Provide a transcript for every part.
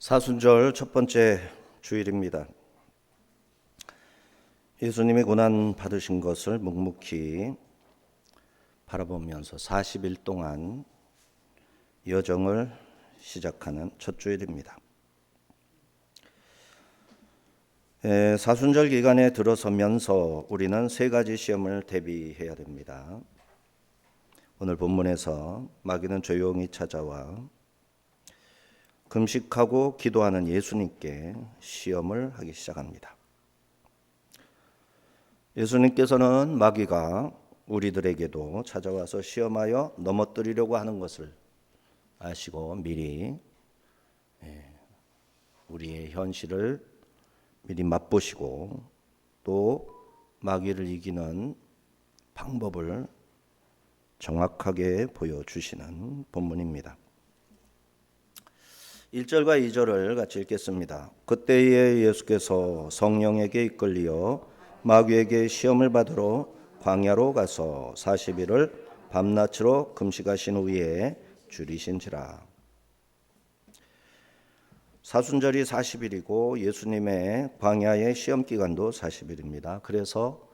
사순절 첫 번째 주일입니다. 예수님이 고난 받으신 것을 묵묵히 바라보면서 40일 동안 여정을 시작하는 첫 주일입니다. 사순절 기간에 들어서면서 우리는 세 가지 시험을 대비해야 됩니다. 오늘 본문에서 마귀는 조용히 찾아와 금식하고 기도하는 예수님께 시험을 하기 시작합니다. 예수님께서는 마귀가 우리들에게도 찾아와서 시험하여 넘어뜨리려고 하는 것을 아시고 미리 우리의 현실을 미리 맛보시고 또 마귀를 이기는 방법을 정확하게 보여주시는 본문입니다. 1절과 2절을 같이 읽겠습니다. 그때에 예수께서 성령에게 이끌리어 마귀에게 시험을 받으러 광야로 가서 40일을 밤낮으로 금식하신 후에 줄이신지라. 사순절이 40일이고 예수님의 광야의 시험 기간도 40일입니다. 그래서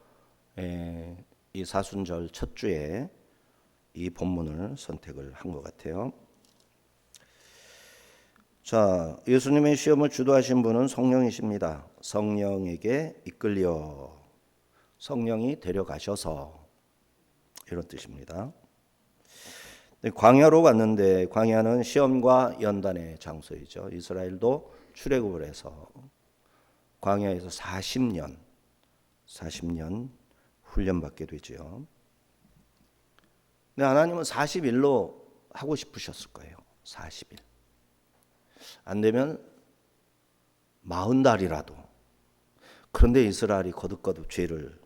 이 사순절 첫 주에 이 본문을 선택을 한 것 같아요. 자, 예수님의 시험을 주도하신 분은 성령이십니다. 성령에게 이끌려 성령이 데려가셔서 이런 뜻입니다. 광야로 갔는데 광야는 시험과 연단의 장소이죠. 이스라엘도 출애굽을 해서 광야에서 40년 훈련받게 되죠. 근데 하나님은 40일로 하고 싶으셨을 거예요. 40일. 안 되면 40달이라도. 그런데 이스라엘이 거듭거듭 죄를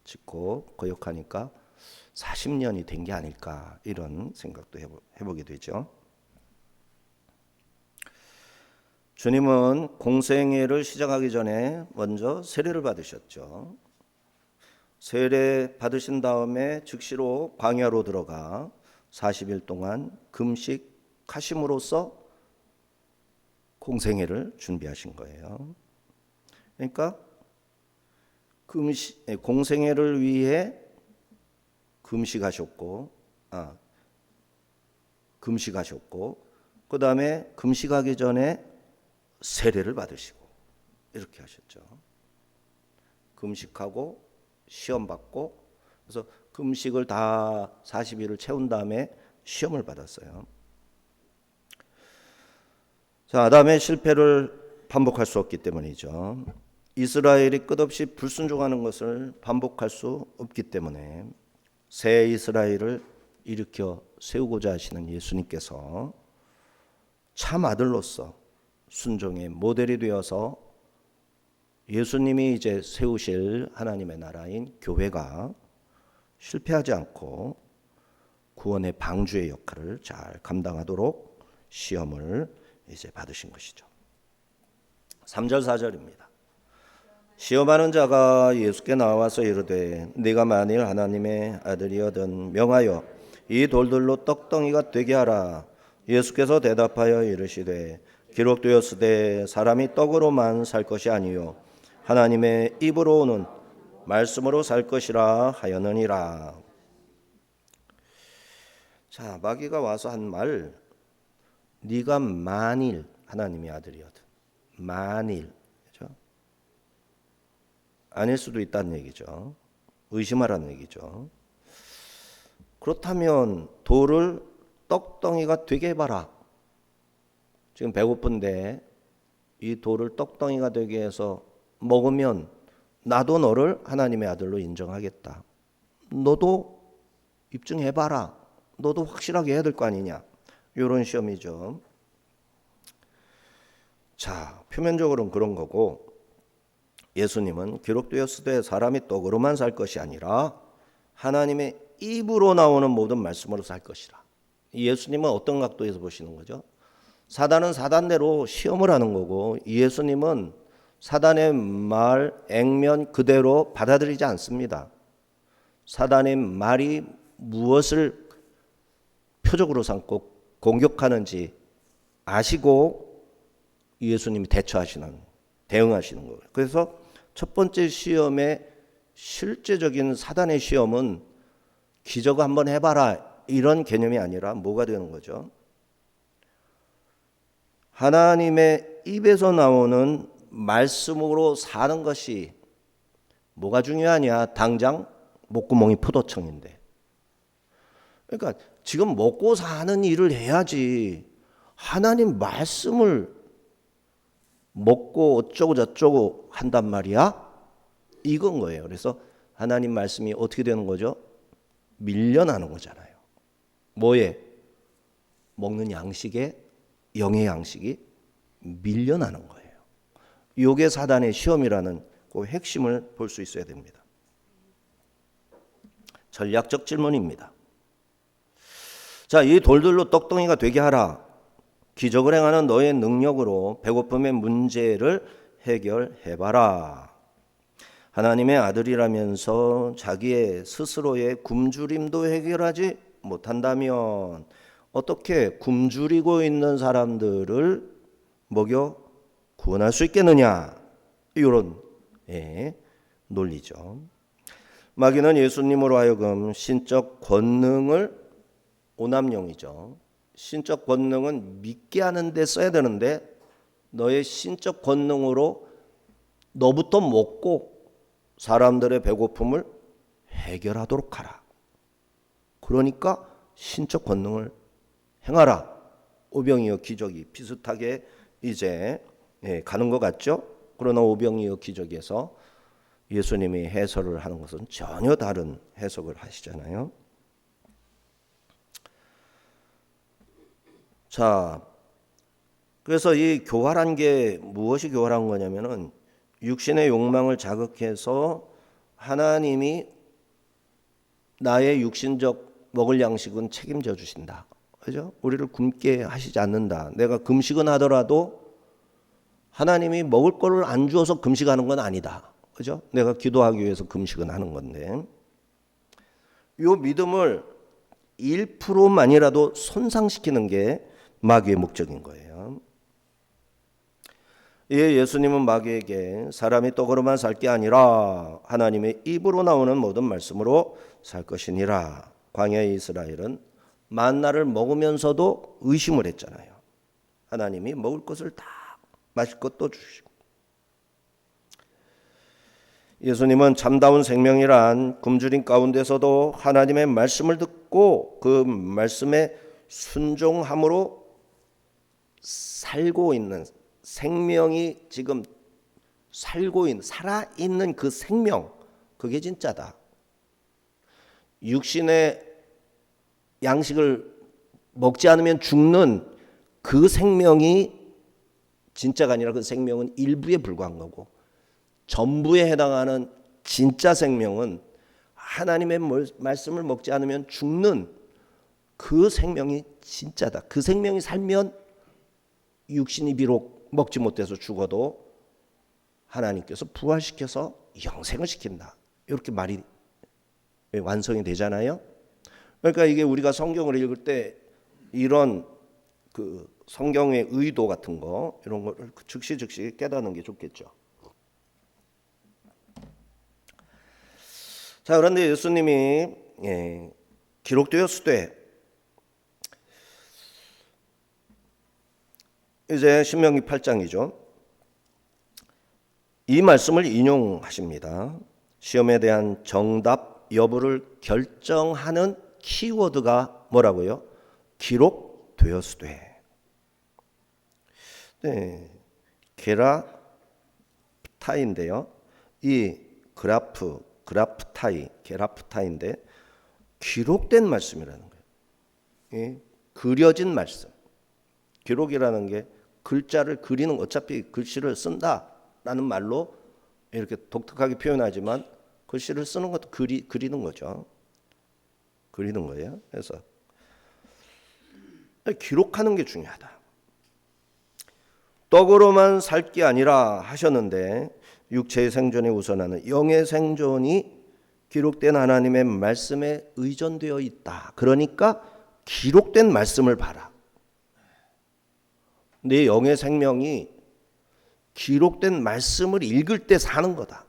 짓고 거역하니까 40년이 된 게 아닐까 이런 생각도 해보게 되죠. 주님은 공생애를 시작하기 전에 먼저 세례를 받으셨죠. 세례 받으신 다음에 즉시로 광야로 들어가 40일 동안 금식하심으로써 공생애를 준비하신 거예요. 그러니까 공생애를 위해 금식하셨고 그 다음에 금식하기 전에 세례를 받으시고 이렇게 하셨죠. 금식하고 시험 받고 그래서 금식을 다 40일을 채운 다음에 시험을 받았어요. 자, 아담의 실패를 반복할 수 없기 때문이죠. 이스라엘이 끝없이 불순종하는 것을 반복할 수 없기 때문에 새 이스라엘을 일으켜 세우고자 하시는 예수님께서 참 아들로서 순종의 모델이 되어서 예수님이 이제 세우실 하나님의 나라인 교회가 실패하지 않고 구원의 방주의 역할을 잘 감당하도록 시험을 이제 받으신 것이죠. 3절 4절입니다. 시험하는 자가 예수께 나와서 이르되 네가 만일 하나님의 아들이거든 명하여 이 돌들로 떡덩이가 되게 하라. 예수께서 대답하여 이르시되 기록되었으되 사람이 떡으로만 살 것이 아니요 하나님의 입으로 오는 말씀으로 살 것이라 하였느니라. 자, 마귀가 와서 한 말, 네가 만일 하나님의 아들이거든. 만일, 그렇죠? 아닐 수도 있다는 얘기죠. 의심하라는 얘기죠. 그렇다면 돌을 떡덩이가 되게 해봐라. 지금 배고픈데 이 돌을 떡덩이가 되게 해서 먹으면 나도 너를 하나님의 아들로 인정하겠다. 너도 입증해봐라. 너도 확실하게 해야 될 거 아니냐. 이런 시험이죠. 자, 표면적으로는 그런 거고 예수님은 기록되었으되 사람이 떡으로만 살 것이 아니라 하나님의 입으로 나오는 모든 말씀으로 살 것이라. 예수님은 어떤 각도에서 보시는 거죠? 사단은 사단대로 시험을 하는 거고 예수님은 사단의 말, 액면 그대로 받아들이지 않습니다. 사단의 말이 무엇을 표적으로 삼고 공격하는지 아시고 예수님이 대응하시는 거예요. 그래서 첫 번째 시험의 실제적인 사단의 시험은 기적 한번 해봐라 이런 개념이 아니라 뭐가 되는 거죠? 하나님의 입에서 나오는 말씀으로 사는 것이 뭐가 중요하냐? 당장 목구멍이 포도청인데. 그러니까 지금 먹고 사는 일을 해야지 하나님 말씀을 먹고 어쩌고 저쩌고 한단 말이야? 이건 거예요. 그래서 하나님 말씀이 어떻게 되는 거죠? 밀려나는 거잖아요. 뭐에? 먹는 양식에 영의 양식이 밀려나는 거예요. 이게 사단의 시험이라는 그 핵심을 볼 수 있어야 됩니다. 전략적 질문입니다. 자, 이 돌들로 떡덩이가 되게 하라. 기적을 행하는 너의 능력으로 배고픔의 문제를 해결해봐라. 하나님의 아들이라면서 자기의 스스로의 굶주림도 해결하지 못한다면 어떻게 굶주리고 있는 사람들을 먹여 구원할 수 있겠느냐? 이런 논리죠. 마귀는 예수님으로 하여금 신적 권능을 오남용이죠. 신적 권능은 믿게 하는 데 써야 되는데 너의 신적 권능으로 너부터 먹고 사람들의 배고픔을 해결하도록 하라. 그러니까 신적 권능을 행하라. 오병이어 기적이 비슷하게 이제 가는 것 같죠? 그러나 오병이어 기적에서 예수님이 해설을 하는 것은 전혀 다른 해석을 하시잖아요. 자, 그래서 이 교활한 게 무엇이 교활한 거냐면은 육신의 욕망을 자극해서 하나님이 나의 육신적 먹을 양식은 책임져 주신다. 그죠? 우리를 굶게 하시지 않는다. 내가 금식은 하더라도 하나님이 먹을 거를 안 주어서 금식하는 건 아니다. 그죠? 내가 기도하기 위해서 금식은 하는 건데. 요 믿음을 1%만이라도 손상시키는 게 마귀의 목적인 거예요. 예수님은 마귀에게 사람이 떡으로만 살 게 아니라 하나님의 입으로 나오는 모든 말씀으로 살 것이니라. 광야의 이스라엘은 만나를 먹으면서도 의심을 했잖아요. 하나님이 먹을 것을 다 마실 것도 주시고. 예수님은 참다운 생명이란 굶주림 가운데서도 하나님의 말씀을 듣고 그 말씀에 순종함으로 살고 있는 생명이 지금 살아있는 그 생명, 그게 진짜다. 육신의 양식을 먹지 않으면 죽는 그 생명이 진짜가 아니라 그 생명은 일부에 불과한 거고 전부에 해당하는 진짜 생명은 하나님의 말씀을 먹지 않으면 죽는 그 생명이 진짜다. 그 생명이 살면 육신이 비록 먹지 못해서 죽어도 하나님께서 부활시켜서 영생을 시킨다. 이렇게 말이 완성이 되잖아요. 그러니까 이게 우리가 성경을 읽을 때 이런 그 성경의 의도 같은 거 이런 걸 즉시 깨닫는 게 좋겠죠. 자, 그런데 예수님이 기록되었으되 이제 신명기 8장이죠. 이 말씀을 인용하십니다. 시험에 대한 정답 여부를 결정하는 키워드가 뭐라고요? 기록되었으되. 네, 게라프타인데요. 이 게라프타인데 기록된 말씀이라는 거예요. 그려진 말씀. 기록이라는 게 글자를 그리는, 어차피 글씨를 쓴다라는 말로 이렇게 독특하게 표현하지만 글씨를 쓰는 것도 그리는 거죠. 그리는 거예요. 그래서 기록하는 게 중요하다. 떡으로만 살 게 아니라 하셨는데 육체의 생존에 우선하는 영의 생존이 기록된 하나님의 말씀에 의존되어 있다. 그러니까 기록된 말씀을 봐라. 내 영의 생명이 기록된 말씀을 읽을 때 사는 거다.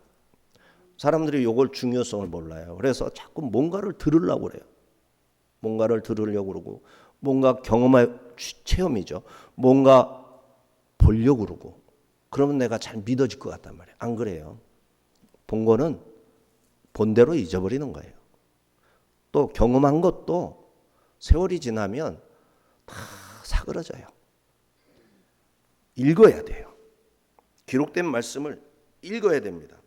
사람들이 이걸 중요성을 몰라요. 그래서 자꾸 뭔가를 들으려고 그래요. 뭔가를 들으려고 그러고 뭔가 경험할 체험이죠. 뭔가 보려고 그러고 그러면 내가 잘 믿어질 것 같단 말이에요. 안 그래요. 본 거는 본대로 잊어버리는 거예요. 또 경험한 것도 세월이 지나면 다 사그러져요. 읽어야 돼요. 기록된 말씀을 읽어야 됩니다.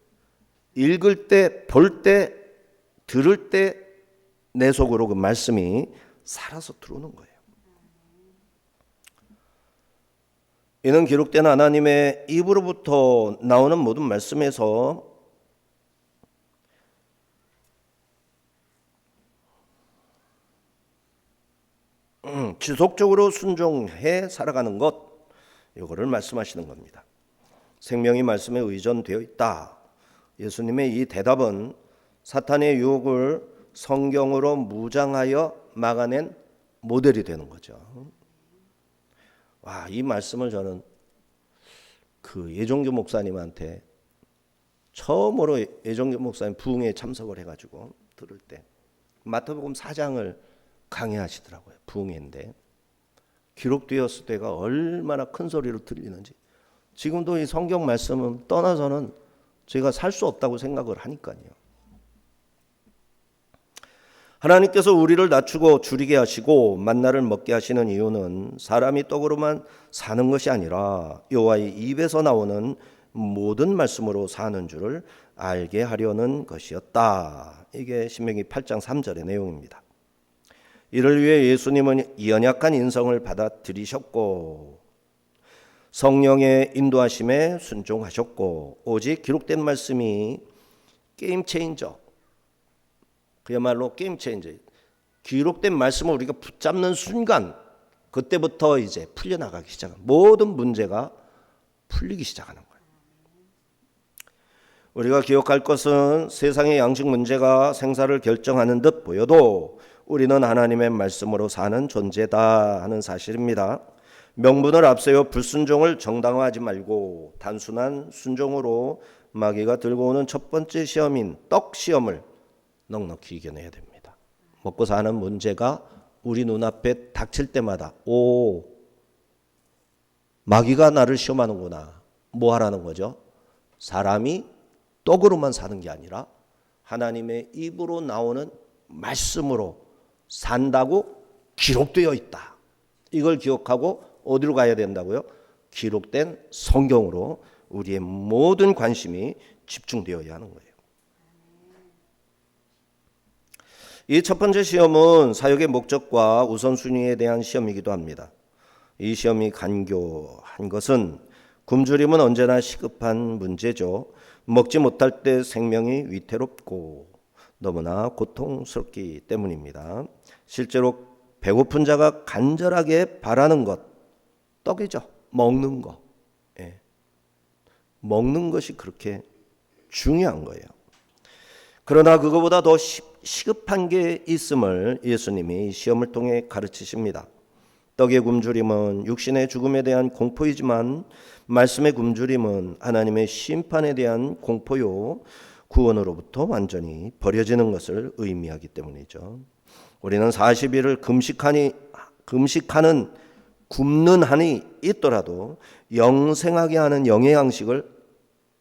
읽을 때, 볼 때, 들을 때 내 속으로 그 말씀이 살아서 들어오는 거예요. 이는 기록된 하나님의 입으로부터 나오는 모든 말씀에서 지속적으로 순종해 살아가는 것, 이거를 말씀하시는 겁니다. 생명이 말씀에 의존되어 있다. 예수님의 이 대답은 사탄의 유혹을 성경으로 무장하여 막아낸 모델이 되는 거죠. 와, 이 말씀을 저는 그 예종규 목사님한테 처음으로 예종규 목사님 부흥회에 참석을 해가지고 들을 때 마태복음 4장을 강의하시더라고요. 부흥회인데 기록되었을 때가 얼마나 큰 소리로 들리는지. 지금도 이 성경 말씀은 떠나서는 제가 살 수 없다고 생각을 하니까요. 하나님께서 우리를 낮추고 줄이게 하시고 만나를 먹게 하시는 이유는 사람이 떡으로만 사는 것이 아니라 여호와의 입에서 나오는 모든 말씀으로 사는 줄을 알게 하려는 것이었다. 이게 신명기 8장 3절의 내용입니다. 이를 위해 예수님은 연약한 인성을 받아들이셨고 성령의 인도하심에 순종하셨고 오직 기록된 말씀이 게임 체인저, 그야말로 게임 체인저, 기록된 말씀을 우리가 붙잡는 순간 그때부터 이제 풀려나가기 시작합니다. 모든 문제가 풀리기 시작하는 거예요. 우리가 기억할 것은 세상의 양식 문제가 생사를 결정하는 듯 보여도 우리는 하나님의 말씀으로 사는 존재다 하는 사실입니다. 명분을 앞세워 불순종을 정당화하지 말고 단순한 순종으로 마귀가 들고 오는 첫 번째 시험인 떡 시험을 넉넉히 이겨내야 됩니다. 먹고 사는 문제가 우리 눈앞에 닥칠 때마다 오, 마귀가 나를 시험하는구나. 뭐 하라는 거죠? 사람이 떡으로만 사는 게 아니라 하나님의 입으로 나오는 말씀으로 산다고 기록되어 있다. 이걸 기억하고 어디로 가야 된다고요? 기록된 성경으로 우리의 모든 관심이 집중되어야 하는 거예요. 이 첫 번째 시험은 사역의 목적과 우선순위에 대한 시험이기도 합니다. 이 시험이 간교한 것은 굶주림은 언제나 시급한 문제죠. 먹지 못할 때 생명이 위태롭고 너무나 고통스럽기 때문입니다. 실제로 배고픈 자가 간절하게 바라는 것, 떡이죠. 먹는 거. 예. 먹는 것이 그렇게 중요한 거예요. 그러나 그거보다 더 시급한 게 있음을 예수님이 시험을 통해 가르치십니다. 떡의 굶주림은 육신의 죽음에 대한 공포이지만 말씀의 굶주림은 하나님의 심판에 대한 공포요 구원으로부터 완전히 버려지는 것을 의미하기 때문이죠. 우리는 40일을 금식하는 굶는 한이 있더라도 영생하게 하는 영의 양식을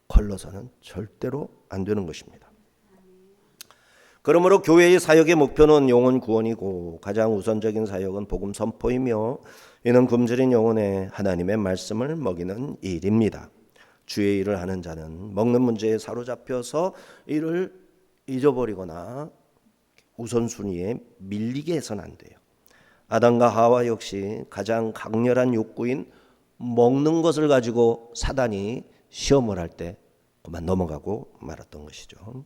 걸러서는 절대로 안 되는 것입니다. 그러므로 교회의 사역의 목표는 영혼 구원이고 가장 우선적인 사역은 복음 선포이며 이는 굶주린 영혼에 하나님의 말씀을 먹이는 일입니다. 주의 일을 하는 자는 먹는 문제에 사로잡혀서 이를 잊어버리거나 우선순위에 밀리게 해서는 안 돼요. 아담과 하와 역시 가장 강렬한 욕구인 먹는 것을 가지고 사단이 시험을 할 때 그만 넘어가고 말았던 것이죠.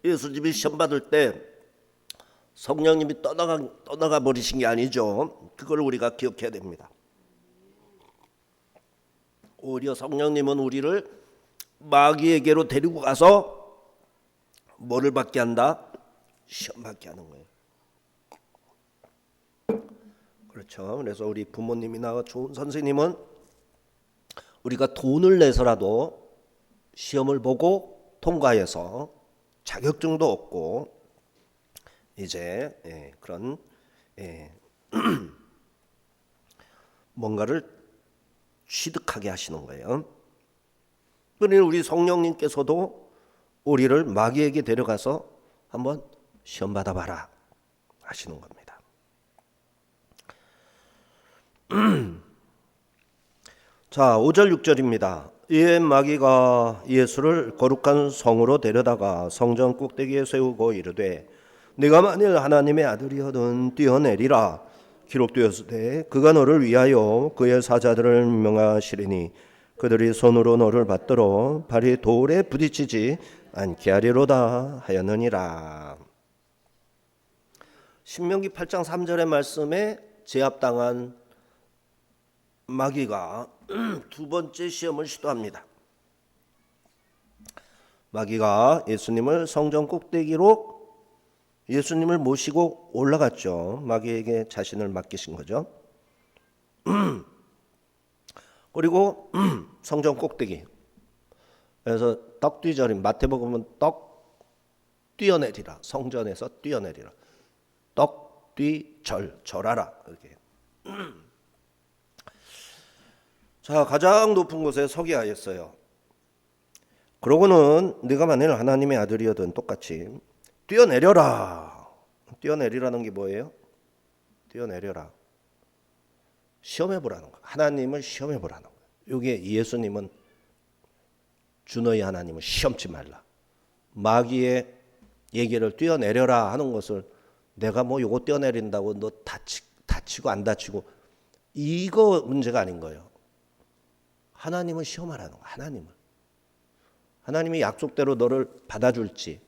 예수님이 시험 받을 때 성령님이 떠나가 버리신 게 아니죠. 그걸 우리가 기억해야 됩니다. 오히려 성령님은 우리를 마귀에게로 데리고 가서 뭐를 받게 한다? 시험 받게 하는 거예요. 그렇죠. 그래서 우리 부모님이나 좋은 선생님은 우리가 돈을 내서라도 시험을 보고 통과해서 자격증도 얻고 이제 그런 뭔가를 취득하게 하시는 거예요. 그러니 우리 성령님께서도 우리를 마귀에게 데려가서 한번 시험 받아봐라 하시는 겁니다. 자, 5절 6절입니다. 이에 마귀가 예수를 거룩한 성으로 데려다가 성전 꼭대기에 세우고 이르되 네가 만일 하나님의 아들이거든 뛰어내리라. 기록되었으되 그가 너를 위하여 그의 사자들을 명하시리니 그들이 손으로 너를 받들어 발이 돌에 부딪히지 않게 하리로다 하였느니라. 신명기 8장 3절의 말씀에 제압당한 마귀가 두 번째 시험을 시도합니다. 마귀가 예수님을 성전 꼭대기로 예수님을 모시고 올라갔죠. 마귀에게 자신을 맡기신 거죠. 그리고 성전 꼭대기. 그래서 떡뒤절임 마태복음은 떡 뛰어내리라. 성전에서 뛰어내리라. 떡뒤절 절하라. 이렇게. 자, 가장 높은 곳에 서게 하였어요. 그러고는 네가 만일 하나님의 아들이어든 똑같이 뛰어내려라. 뛰어내리라는 게 뭐예요? 뛰어내려라. 시험해보라는 거예요. 하나님을 시험해보라는 거예요. 이게 예수님은 주 너희 하나님을 시험치 말라. 마귀의 얘기를 뛰어내려라 하는 것을 내가 뭐 요거 뛰어내린다고 너 다치고 안 다치고 이거 문제가 아닌 거예요. 하나님을 시험하라는 거예요. 하나님을. 하나님이 약속대로 너를 받아줄지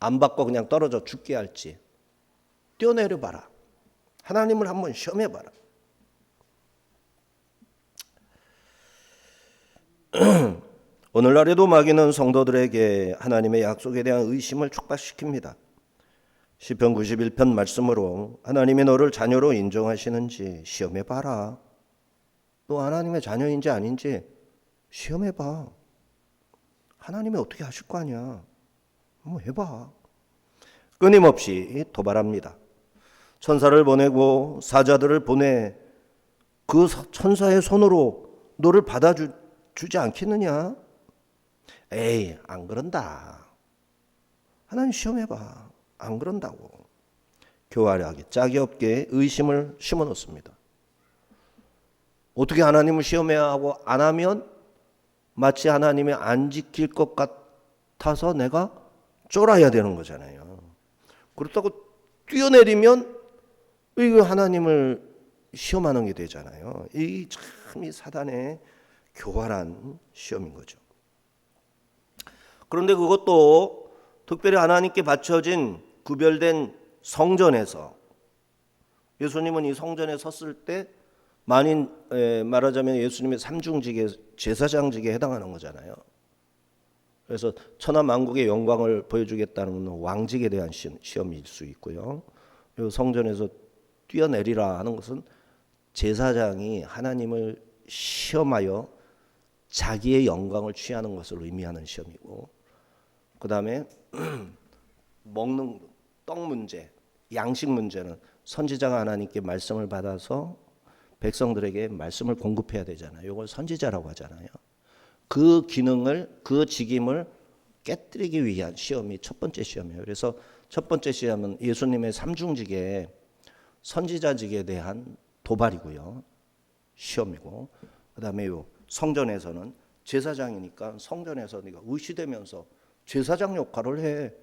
안 받고 그냥 떨어져 죽게 할지 뛰어내려봐라. 하나님을 한번 시험해봐라. 오늘날에도 마귀는 성도들에게 하나님의 약속에 대한 의심을 촉발시킵니다. 시편 91편 말씀으로 하나님이 너를 자녀로 인정하시는지 시험해봐라. 너 하나님의 자녀인지 아닌지 시험해봐. 하나님이 어떻게 하실 거 아니야. 한번 해봐. 끊임없이 도발합니다. 천사를 보내고 사자들을 보내 그 천사의 손으로 너를 받아주지 않겠느냐? 에이, 안 그런다. 하나님 시험해봐. 안 그런다고. 교활하게 짝이 없게 의심을 심어놓습니다. 어떻게 하나님을 시험해야 하고 안 하면 마치 하나님이 안 지킬 것 같아서 내가 쫄아야 되는 거잖아요. 그렇다고 뛰어내리면 이거 하나님을 시험하는 게 되잖아요. 이 참 이 사단의 교활한 시험인 거죠. 그런데 그것도 특별히 하나님께 바쳐진 구별된 성전에서 예수님은 이 성전에 섰을 때 만인 말하자면 예수님의 삼중직에 제사장직에 해당하는 거잖아요. 그래서 천하 만국의 영광을 보여주겠다는 왕직에 대한 시험일 수 있고요. 그리고 성전에서 뛰어내리라 하는 것은 제사장이 하나님을 시험하여 자기의 영광을 취하는 것을 의미하는 시험이고, 그 다음에 먹는 떡 문제, 양식 문제는 선지자가 하나님께 말씀을 받아서 백성들에게 말씀을 공급해야 되잖아요. 이걸 선지자라고 하잖아요. 그 기능을, 그 직임을 깨뜨리기 위한 시험이 첫 번째 시험이에요. 그래서 첫 번째 시험은 예수님의 삼중직에 선지자직에 대한 도발이고요. 시험이고, 그 다음에 요 성전에서는 제사장이니까 성전에서 네가 의시되면서 제사장 역할을 해.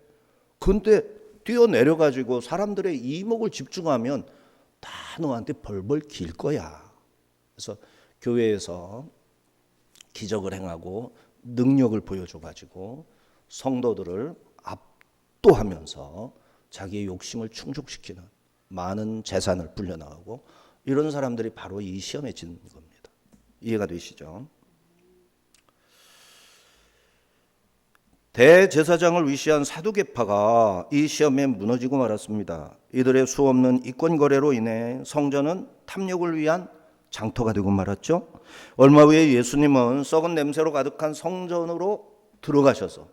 근데 뛰어내려가지고 사람들의 이목을 집중하면 다 너한테 벌벌 길 거야. 그래서 교회에서 기적을 행하고 능력을 보여줘가지고 성도들을 압도하면서 자기의 욕심을 충족시키는 많은 재산을 불려나가고 이런 사람들이 바로 이 시험에 지는 겁니다. 이해가 되시죠? 대제사장을 위시한 사두개파가 이 시험에 무너지고 말았습니다. 이들의 수없는 이권 거래로 인해 성전은 탐욕을 위한 장터가 되고 말았죠. 얼마 후에 예수님은 썩은 냄새로 가득한 성전으로 들어가셔서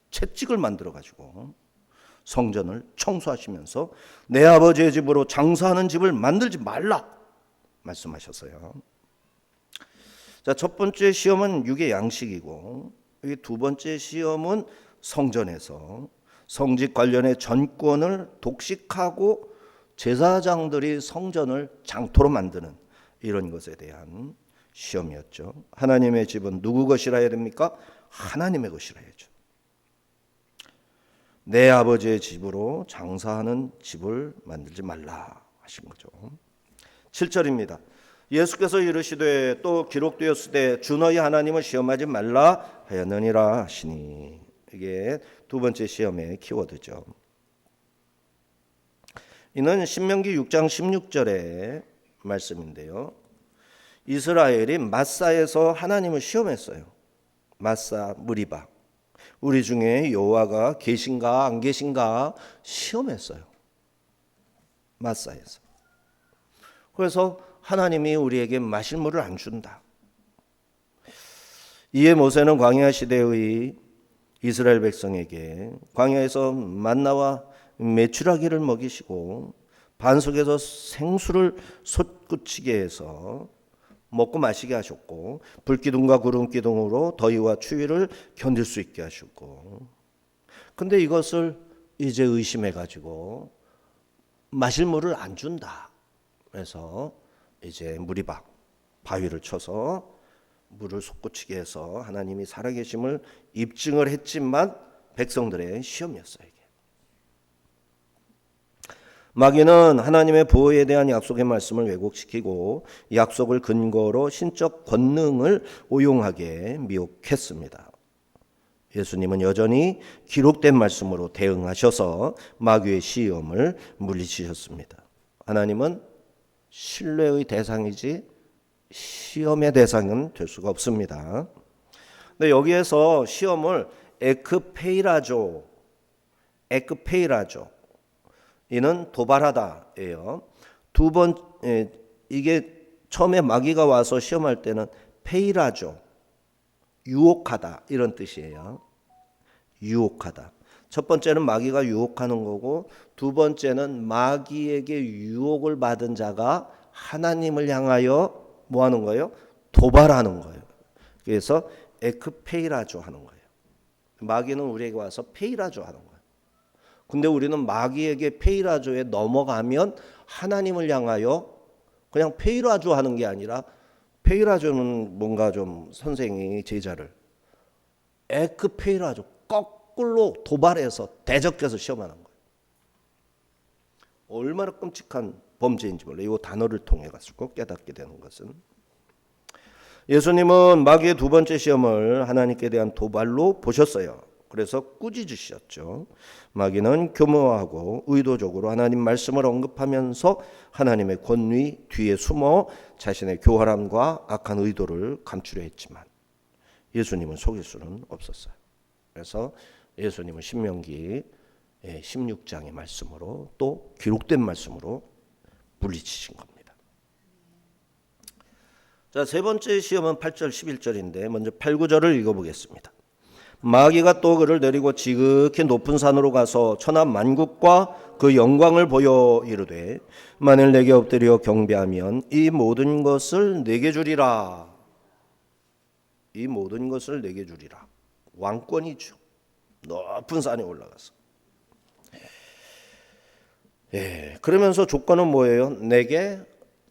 채찍을 만들어 가지고 성전을 청소하시면서 내 아버지의 집으로 장사하는 집을 만들지 말라 말씀하셨어요. 자, 첫 번째 시험은 육의 양식이고, 이 두 번째 시험은 성전에서 성직 관련의 전권을 독식하고 제사장들이 성전을 장토로 만드는 이런 것에 대한 시험이었죠. 하나님의 집은 누구 것이라 해야 됩니까? 하나님의 것이라 해야죠. 내 아버지의 집으로 장사하는 집을 만들지 말라 하신 거죠. 7절입니다. 예수께서 이르시되 또 기록되었으되 주 너희 하나님을 시험하지 말라 하였느니라 하시니, 이게 두 번째 시험의 키워드죠. 이는 신명기 6장 16절의 말씀인데요. 이스라엘이 마사에서 하나님을 시험했어요. 마사 무리바, 우리 중에 여호와가 계신가 안 계신가 시험했어요. 마사에서. 그래서 하나님이 우리에게 마실 물을 안 준다. 이에 모세는 광야 시대의 이스라엘 백성에게 광야에서 만나와 메추라기를 먹이시고 반석에서 생수를 솟구치게 해서 먹고 마시게 하셨고, 불기둥과 구름기둥으로 더위와 추위를 견딜 수 있게 하셨고, 근데 이것을 이제 의심해 가지고 마실 물을 안 준다. 그래서 이제 무리바, 바위를 쳐서 물을 솟구치게 해서 하나님이 살아계심을 입증을 했지만 백성들의 시험이었어요. 이게. 마귀는 하나님의 보호에 대한 약속의 말씀을 왜곡시키고 약속을 근거로 신적 권능을 오용하게 미혹했습니다. 예수님은 여전히 기록된 말씀으로 대응하셔서 마귀의 시험을 물리치셨습니다. 하나님은 신뢰의 대상이지 시험의 대상은 될 수가 없습니다. 근데 여기에서 시험을 에크페이라조, 이는 도발하다예요. 이게 처음에 마귀가 와서 시험할 때는 페이라조, 유혹하다 이런 뜻이에요. 유혹하다. 첫 번째는 마귀가 유혹하는 거고, 두 번째는 마귀에게 유혹을 받은 자가 하나님을 향하여 뭐 하는 거예요? 도발하는 거예요. 그래서 에크페이라조 하는 거예요. 마귀는 우리에게 와서 페이라조 하는 거예요. 근데 우리는 마귀에게 페이라조에 넘어가면 하나님을 향하여 그냥 페이라조 하는 게 아니라, 페이라조는 뭔가 좀 선생이 제자를 에크페이라조, 거꾸로 도발해서 대적해서 시험하는 거예요. 얼마나 끔찍한 범죄인지 몰라요. 이 단어를 통해 가지고 깨닫게 되는 것은, 예수님은 마귀의 두 번째 시험을 하나님께 대한 도발로 보셨어요. 그래서 꾸짖으셨죠. 마귀는 교묘하고 의도적으로 하나님 말씀을 언급하면서 하나님의 권위 뒤에 숨어 자신의 교활함과 악한 의도를 감추려 했지만 예수님은 속일 수는 없었어요. 그래서 예수님은 신명기 16장의 말씀으로, 또 기록된 말씀으로 물리치신 겁니다. 자, 세 번째 시험은 8절 11절인데 먼저 8, 9절을 읽어보겠습니다. 마귀가 또 그를 데리고 지극히 높은 산으로 가서 천하 만국과 그 영광을 보여 이르되 만일 내게 엎드려 경배하면 이 모든 것을 내게 주리라. 이 모든 것을 내게 주리라. 왕권이죠. 높은 산에 올라가서. 그러면서 조건은 뭐예요? 내게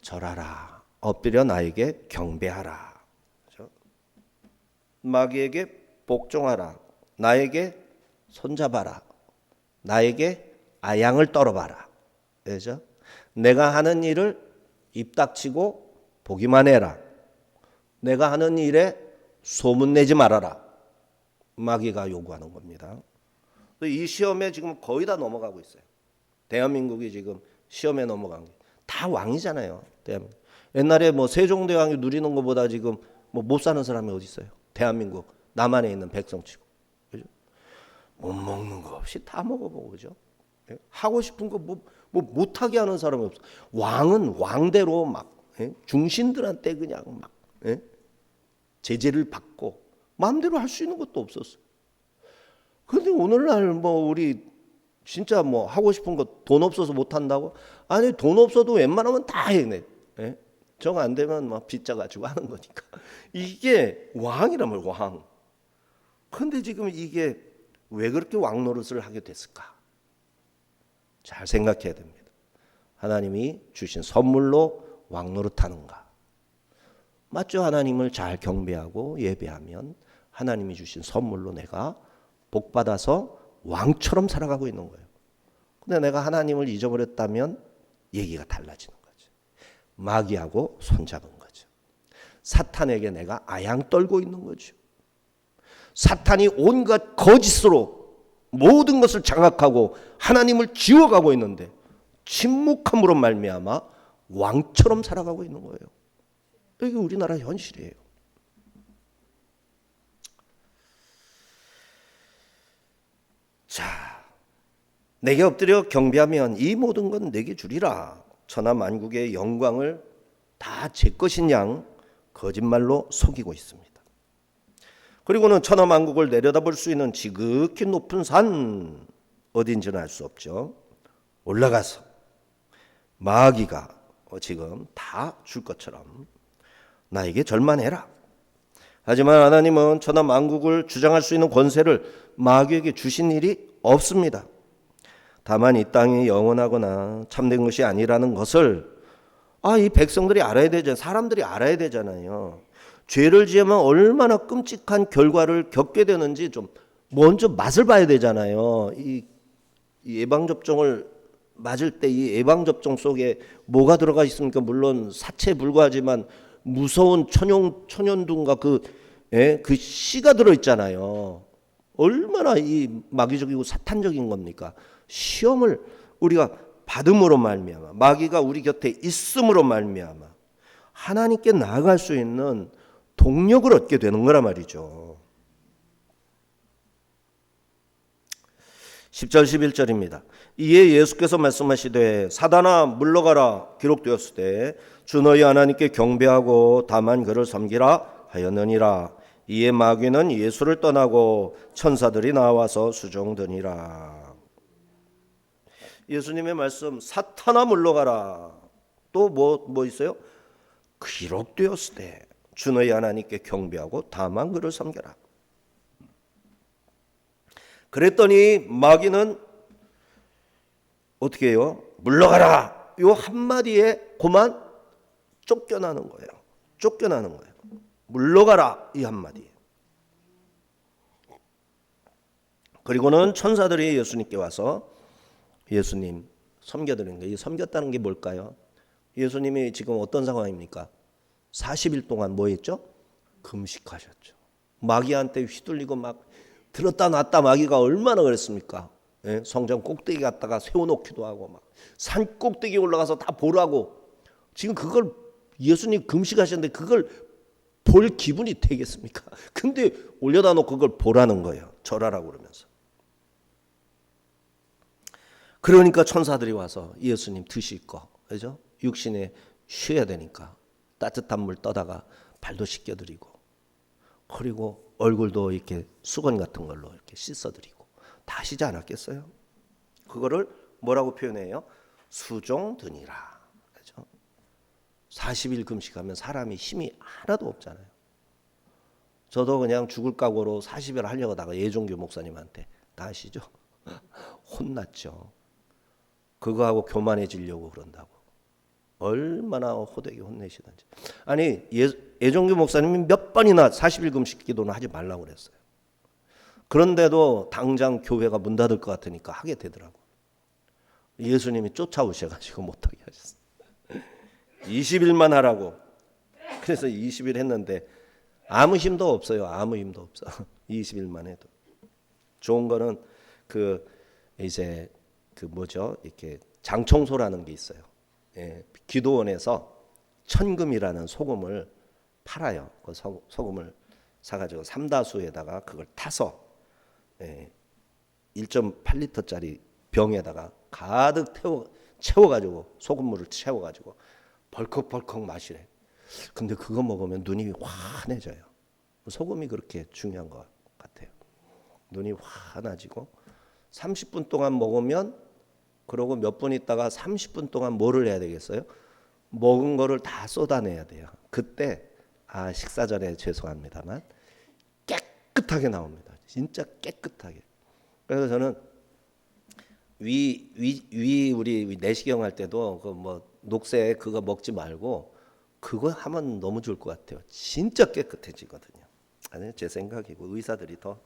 절하라. 엎드려 나에게 경배하라. 그렇죠? 마귀에게 복종하라. 나에게 손잡아라. 나에게 아양을 떨어봐라. 그렇죠? 내가 하는 일을 입 닥치고 보기만 해라. 내가 하는 일에 소문내지 말아라. 마귀가 요구하는 겁니다. 이 시험에 지금 거의 다 넘어가고 있어요. 대한민국이 지금 시험에 넘어간 게 다 왕이잖아요. 대한민국. 옛날에 뭐 세종대왕이 누리는 것보다 지금 뭐 못 사는 사람이 어디 있어요? 대한민국 남한에 있는 백성치고. 그죠? 못 먹는 거 없이 다 먹어보고 그죠? 예? 하고 싶은 거 뭐 못하게 하는 사람이 없어. 왕은 왕대로 막 중신들한테 그냥 막 제재를 받고 마음대로 할 수 있는 것도 없었어. 그런데 오늘날 뭐 우리 진짜 뭐 하고 싶은 거 돈 없어서 못 한다고? 아니 돈 없어도 웬만하면 다 해내. 정 안 되면 막 빚자 가지고 하는 거니까. 이게 왕이라면 왕. 그런데 지금 이게 왜 그렇게 왕 노릇을 하게 됐을까? 잘 생각해야 됩니다. 하나님이 주신 선물로 왕 노릇하는가? 맞죠? 하나님을 잘 경배하고 예배하면 하나님이 주신 선물로 내가 복 받아서 왕처럼 살아가고 있는 거예요. 근데 내가 하나님을 잊어버렸다면 얘기가 달라지는 거죠. 마귀하고 손잡은 거죠. 사탄에게 내가 아양 떨고 있는 거죠. 사탄이 온갖 거짓으로 모든 것을 장악하고 하나님을 지워가고 있는데 침묵함으로 말미암아 왕처럼 살아가고 있는 거예요. 이게 우리나라 현실이에요. 자, 내게 엎드려 경배하면 이 모든 건 내게 주리라. 천하 만국의 영광을 다 제 것인 양 거짓말로 속이고 있습니다. 그리고는 천하 만국을 내려다볼 수 있는 지극히 높은 산 어딘지는 알 수 없죠. 올라가서 마귀가 지금 다 줄 것처럼 나에게 절만해라. 하지만 하나님은 천하 만국을 주장할 수 있는 권세를 마귀에게 주신 일이 없습니다. 다만 이 땅이 영원하거나 참된 것이 아니라는 것을 이 백성들이 알아야 되잖아요. 사람들이 알아야 되잖아요. 죄를 지으면 얼마나 끔찍한 결과를 겪게 되는지 좀 먼저 맛을 봐야 되잖아요. 이 예방접종을 맞을 때 이 예방접종 속에 뭐가 들어가 있습니까? 물론 사체에 불과하지만 무서운 천연두인가 그 씨가 들어있잖아요. 얼마나 이 마귀적이고 사탄적인 겁니까? 시험을 우리가 받음으로 말미암아 마귀가 우리 곁에 있음으로 말미암아 하나님께 나아갈 수 있는 동력을 얻게 되는 거란 말이죠. 10절 11절입니다. 이에 예수께서 말씀하시되 사단아 물러가라 기록되었으되 주 너희 하나님께 경배하고 다만 그를 섬기라 하였느니라. 이에 마귀는 예수를 떠나고 천사들이 나와서 수종드니라. 예수님의 말씀 사탄아 물러가라. 또 뭐 있어요? 기록되었으되 주 너희 하나님께 경배하고 다만 그를 섬겨라. 그랬더니 마귀는 어떻게 해요? 물러가라. 요 한마디에 그만 쫓겨나는 거예요. 쫓겨나는 거예요. 물러가라 이 한마디에. 그리고는 천사들이 예수님께 와서 예수님 섬겨드리는 거예요. 이 섬겼다는 게 뭘까요? 예수님이 지금 어떤 상황입니까? 40일 동안 뭐 했죠? 금식하셨죠. 마귀한테 휘둘리고 막 들었다 놨다 마귀가 얼마나 그랬습니까? 성전 꼭대기 갔다가 세워놓기도 하고 막 산 꼭대기 올라가서 다 보라고. 지금 그걸 예수님 금식하셨는데 그걸 볼 기분이 되겠습니까? 근데 올려다 놓고 그걸 보라는 거예요. 절하라고 그러면서. 그러니까 천사들이 와서 예수님 드실 거, 그죠? 육신에 쉬어야 되니까 따뜻한 물 떠다가 발도 씻겨드리고, 그리고 얼굴도 이렇게 수건 같은 걸로 이렇게 씻어드리고 다 하시지 않았겠어요? 그거를 뭐라고 표현해요? 수종드니라. 그죠? 40일 금식하면 사람이 힘이 하나도 없잖아요. 저도 그냥 죽을 각오로 40일 하려고 다가 예종교 목사님한테 다 아시죠? 혼났죠. 그거하고 교만해지려고 그런다고. 얼마나 호되게 혼내시던지. 아니 예종교 목사님이 몇 번이나 40일 금식 기도는 하지 말라고 그랬어요. 그런데도 당장 교회가 문 닫을 것 같으니까 하게 되더라고. 예수님이 쫓아오셔가지고 못하게 하셨어요. 20일만 하라고. 그래서 20일 했는데 아무 힘도 없어요. 아무 힘도 없어. 20일만 해도. 좋은 거는 이제 뭐죠? 이렇게 장청소라는 게 있어요. 기도원에서 천금이라는 소금을 팔아요. 그 소금을 사가지고 삼다수에다가 그걸 타서 1.8리터짜리 병에다가 가득 채워가지고 소금물을 채워가지고 벌컥벌컥 마시래. 근데 그거 먹으면 눈이 환해져요. 소금이 그렇게 중요한 것 같아요. 눈이 환해지고 30분 동안 먹으면, 그러고 몇 분 있다가 30분 동안 뭐를 해야 되겠어요? 먹은 거를 다 쏟아내야 돼요. 그때 식사 전에 죄송합니다만 깨끗하게 나옵니다. 진짜 깨끗하게. 그래서 저는 우리 내시경 할 때도 그 뭐 녹색 그거 먹지 말고 그거 하면 너무 좋을 것 같아요. 진짜 깨끗해지거든요. 아니, 제 생각이고 의사들이 더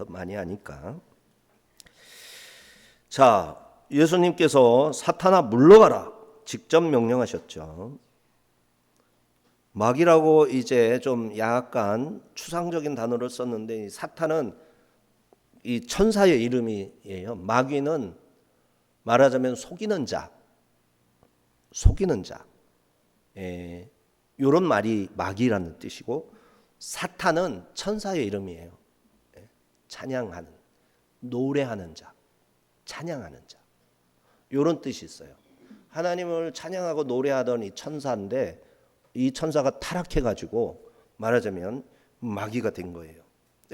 많이 하니까. 자, 예수님께서 사탄아 물러가라 직접 명령하셨죠. 마귀라고 이제 좀 약간 추상적인 단어를 썼는데, 사탄은 이 천사의 이름이에요. 마귀는 말하자면 속이는 자, 이런 말이 마귀라는 뜻이고, 사탄은 천사의 이름이에요. 찬양하는, 노래하는 자, 찬양하는 자, 이런 뜻이 있어요. 하나님을 찬양하고 노래하던 이 천사인데, 이 천사가 타락해가지고 말하자면 마귀가 된 거예요.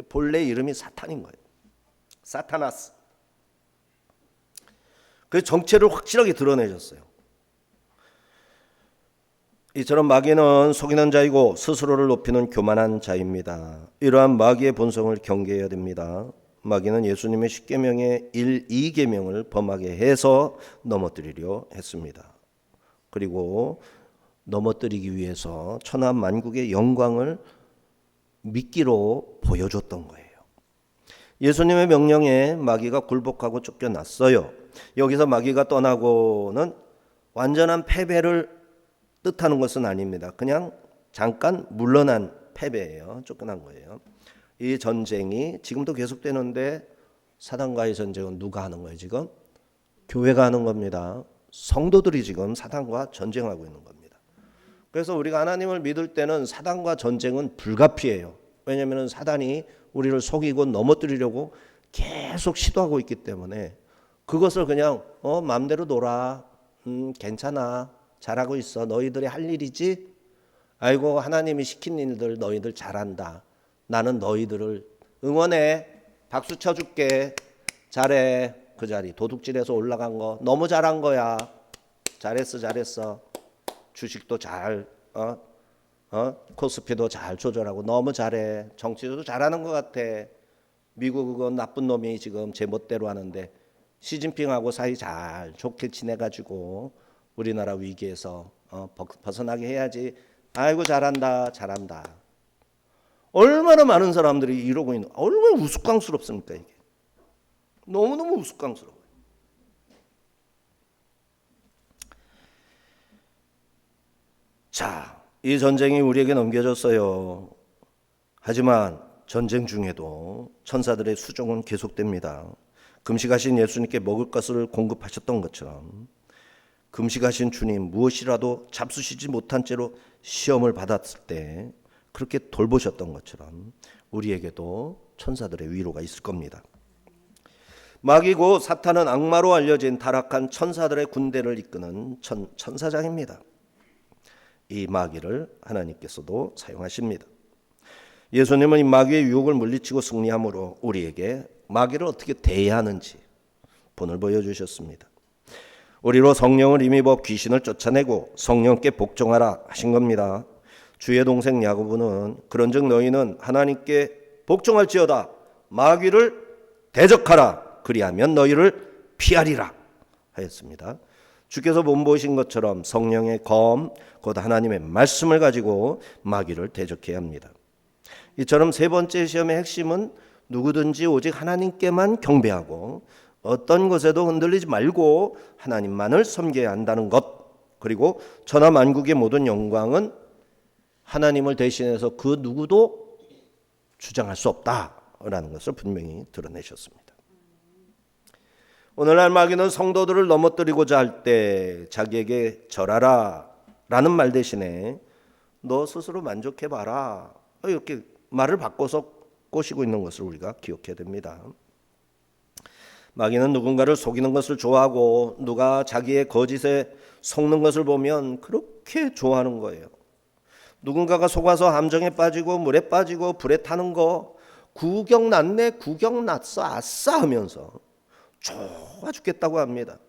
본래 이름이 사탄인 거예요. 사타나스. 그 정체를 확실하게 드러내셨어요. 이처럼 마귀는 속이는 자이고 스스로를 높이는 교만한 자입니다. 이러한 마귀의 본성을 경계해야 됩니다. 마귀는 예수님의 10계명의 1, 2계명을 범하게 해서 넘어뜨리려 했습니다. 그리고 넘어뜨리기 위해서 천하 만국의 영광을 미끼로 보여줬던 거예요. 예수님의 명령에 마귀가 굴복하고 쫓겨났어요. 여기서 마귀가 떠나고는 완전한 패배를 뜻하는 것은 아닙니다. 그냥 잠깐 물러난 패배예요. 쫓겨난 거예요. 이 전쟁이 지금도 계속되는데, 사단과의 전쟁은 누가 하는 거예요? 지금 교회가 하는 겁니다. 성도들이 지금 사단과 전쟁하고 있는 겁니다. 그래서 우리가 하나님을 믿을 때는 사단과 전쟁은 불가피해요. 왜냐하면 사단이 우리를 속이고 넘어뜨리려고 계속 시도하고 있기 때문에, 그것을 그냥 마음대로 놀아, 괜찮아, 잘하고 있어, 너희들이 할 일이지, 아이고 하나님이 시킨 일들 너희들 잘한다, 나는 너희들을 응원해, 박수 쳐줄게, 잘해, 그 자리 도둑질해서 올라간 거 너무 잘한 거야, 잘했어, 주식도 잘 코스피도 잘 조절하고 너무 잘해, 정치도 잘하는 것 같아, 미국은 나쁜 놈이 지금 제 멋대로 하는데 시진핑하고 사이 잘 좋게 지내가지고 우리나라 위기에서 벗어나게 해야지, 아이고 잘한다. 얼마나 많은 사람들이 이러고 있는, 얼마나 우스꽝스럽습니까 이게. 너무너무 우스꽝스러워요. 자, 이 전쟁이 우리에게 넘겨졌어요. 하지만 전쟁 중에도 천사들의 수종은 계속됩니다. 금식하신 예수님께 먹을 것을 공급하셨던 것처럼, 금식하신 주님 무엇이라도 잡수시지 못한 채로 시험을 받았을 때 그렇게 돌보셨던 것처럼 우리에게도 천사들의 위로가 있을 겁니다. 마귀고 사탄은 악마로 알려진 타락한 천사들의 군대를 이끄는 천사장입니다. 이 마귀를 하나님께서도 사용하십니다. 예수님은 이 마귀의 유혹을 물리치고 승리함으로 우리에게 마귀를 어떻게 대해야 하는지 본을 보여주셨습니다. 우리로 성령을 힘입어 귀신을 쫓아내고 성령께 복종하라 하신 겁니다. 주의 동생 야고보는 그런즉 너희는 하나님께 복종할지어다, 마귀를 대적하라, 그리하면 너희를 피하리라 하였습니다. 주께서 몸보이신 것처럼 성령의 검, 곧 하나님의 말씀을 가지고 마귀를 대적해야 합니다. 이처럼 세 번째 시험의 핵심은 누구든지 오직 하나님께만 경배하고 어떤 것에도 흔들리지 말고 하나님만을 섬겨야 한다는 것, 그리고 천하 만국의 모든 영광은 하나님을 대신해서 그 누구도 주장할 수 없다라는 것을 분명히 드러내셨습니다. 오늘날 마귀는 성도들을 넘어뜨리고자 할 때 자기에게 절하라 라는 말 대신에 너 스스로 만족해봐라, 이렇게 말을 바꿔서 꼬시고 있는 것을 우리가 기억해야 됩니다. 마귀는 누군가를 속이는 것을 좋아하고 누가 자기의 거짓에 속는 것을 보면 그렇게 좋아하는 거예요. 누군가가 속아서 함정에 빠지고 물에 빠지고 불에 타는 거 구경 났네, 구경 났어, 아싸 하면서 좋아 죽겠다고 합니다.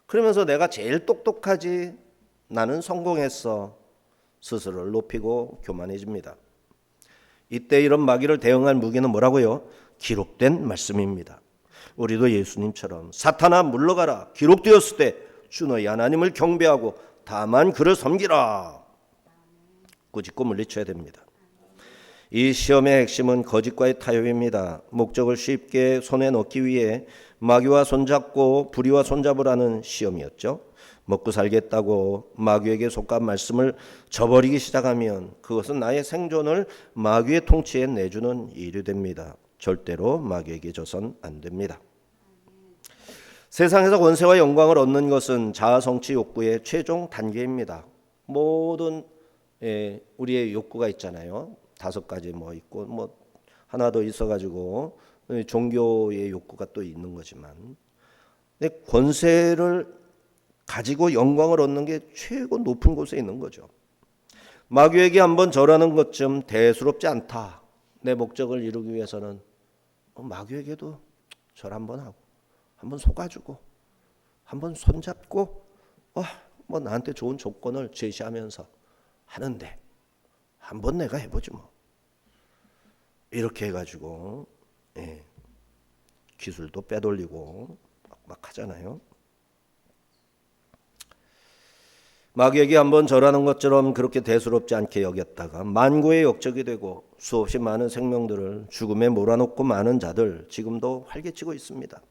그러면서 내가 제일 똑똑하지, 나는 성공했어, 스스로를 높이고 교만해집니다. 이때 이런 마귀를 대응할 무기는 뭐라고요? 기록된 말씀입니다. 우리도 예수님처럼 사탄아 물러가라, 기록되었을 때 주 너희 하나님을 경배하고 다만 그를 섬기라, 꾸짖고 물리쳐야 됩니다. 이 시험의 핵심은 거짓과의 타협입니다. 목적을 쉽게 손에 넣기 위해 마귀와 손잡고 불의와 손잡으라는 시험이었죠. 먹고 살겠다고 마귀에게 속한 말씀을 저버리기 시작하면 그것은 나의 생존을 마귀의 통치에 내주는 일이 됩니다. 절대로 마귀에게 져선 안 됩니다. 세상에서 권세와 영광을 얻는 것은 자아성취 욕구의 최종 단계입니다. 모든 우리의 욕구가 있잖아요. 5가지 뭐 있고 뭐 하나 더 있어가지고 종교의 욕구가 또 있는 거지만, 근데 권세를 가지고 영광을 얻는 게 최고 높은 곳에 있는 거죠. 마귀에게 한번 절하는 것 좀 대수롭지 않다. 내 목적을 이루기 위해서는 마귀에게도 절 한번 하고 한번 속아주고 한번 손잡고 뭐 나한테 좋은 조건을 제시하면서 하는데 한번 내가 해보지 뭐, 이렇게 해가지고 기술도 빼돌리고 막 하잖아요. 마귀에게 한번 절하는 것처럼 그렇게 대수롭지 않게 여겼다가 만고의 역적이 되고 수없이 많은 생명들을 죽음에 몰아넣고 많은 자들 지금도 활개치고 있습니다.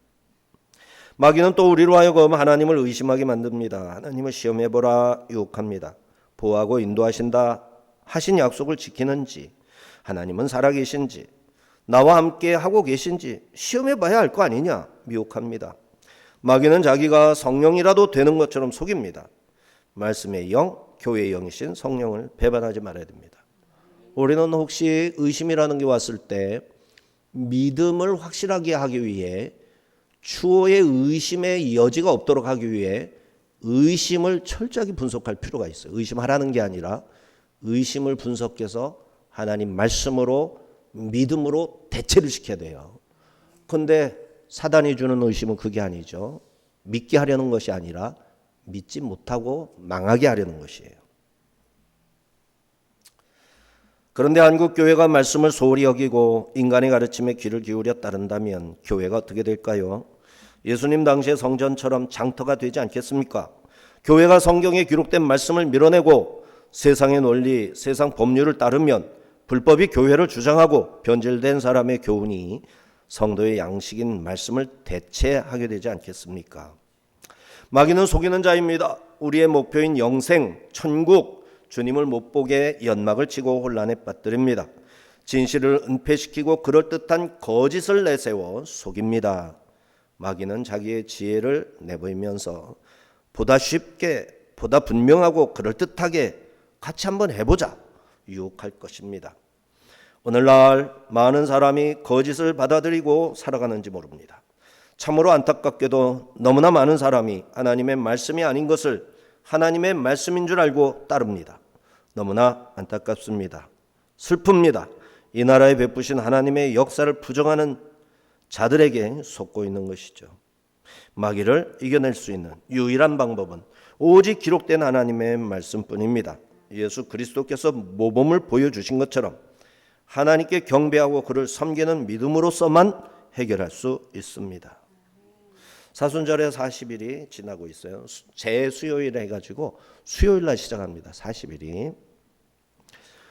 마귀는 또 우리로 하여금 하나님을 의심하게 만듭니다. 하나님을 시험해보라 유혹합니다. 보호하고 인도하신다 하신 약속을 지키는지, 하나님은 살아계신지, 나와 함께 하고 계신지 시험해봐야 할 거 아니냐 미혹합니다. 마귀는 자기가 성령이라도 되는 것처럼 속입니다. 말씀의 영, 교회의 영이신 성령을 배반하지 말아야 됩니다. 우리는 혹시 의심이라는 게 왔을 때 믿음을 확실하게 하기 위해, 추호의 의심의 여지가 없도록 하기 위해 의심을 철저하게 분석할 필요가 있어요. 의심하라는 게 아니라 의심을 분석해서 하나님 말씀으로 믿음으로 대체를 시켜야 돼요. 그런데 사단이 주는 의심은 그게 아니죠. 믿게 하려는 것이 아니라 믿지 못하고 망하게 하려는 것이에요. 그런데 한국 교회가 말씀을 소홀히 여기고 인간의 가르침에 귀를 기울여 따른다면 교회가 어떻게 될까요? 예수님 당시의 성전처럼 장터가 되지 않겠습니까? 교회가 성경에 기록된 말씀을 밀어내고 세상의 논리, 세상 법률을 따르면 불법이 교회를 주장하고 변질된 사람의 교훈이 성도의 양식인 말씀을 대체하게 되지 않겠습니까? 마귀는 속이는 자입니다. 우리의 목표인 영생, 천국, 주님을 못 보게 연막을 치고 혼란에 빠뜨립니다. 진실을 은폐시키고 그럴듯한 거짓을 내세워 속입니다. 마귀는 자기의 지혜를 내보이면서 보다 쉽게, 보다 분명하고 그럴듯하게 같이 한번 해보자 유혹할 것입니다. 오늘날 많은 사람이 거짓을 받아들이고 살아가는지 모릅니다. 참으로 안타깝게도 너무나 많은 사람이 하나님의 말씀이 아닌 것을 하나님의 말씀인 줄 알고 따릅니다. 너무나 안타깝습니다. 슬픕니다. 이 나라에 베푸신 하나님의 역사를 부정하는 자들에게 속고 있는 것이죠. 마귀를 이겨낼 수 있는 유일한 방법은 오직 기록된 하나님의 말씀뿐입니다. 예수 그리스도께서 모범을 보여주신 것처럼 하나님께 경배하고 그를 섬기는 믿음으로서만 해결할 수 있습니다. 사순절에 40일이 지나고 있어요. 재수요일 해가지고 수요일 날 시작합니다. 40일이.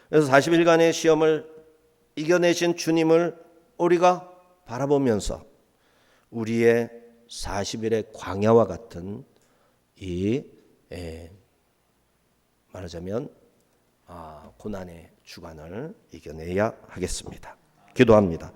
그래서 40일간의 시험을 이겨내신 주님을 우리가 바라보면서 우리의 40일의 광야와 같은 이 말하자면 고난의 주간을 이겨내야 하겠습니다. 기도합니다.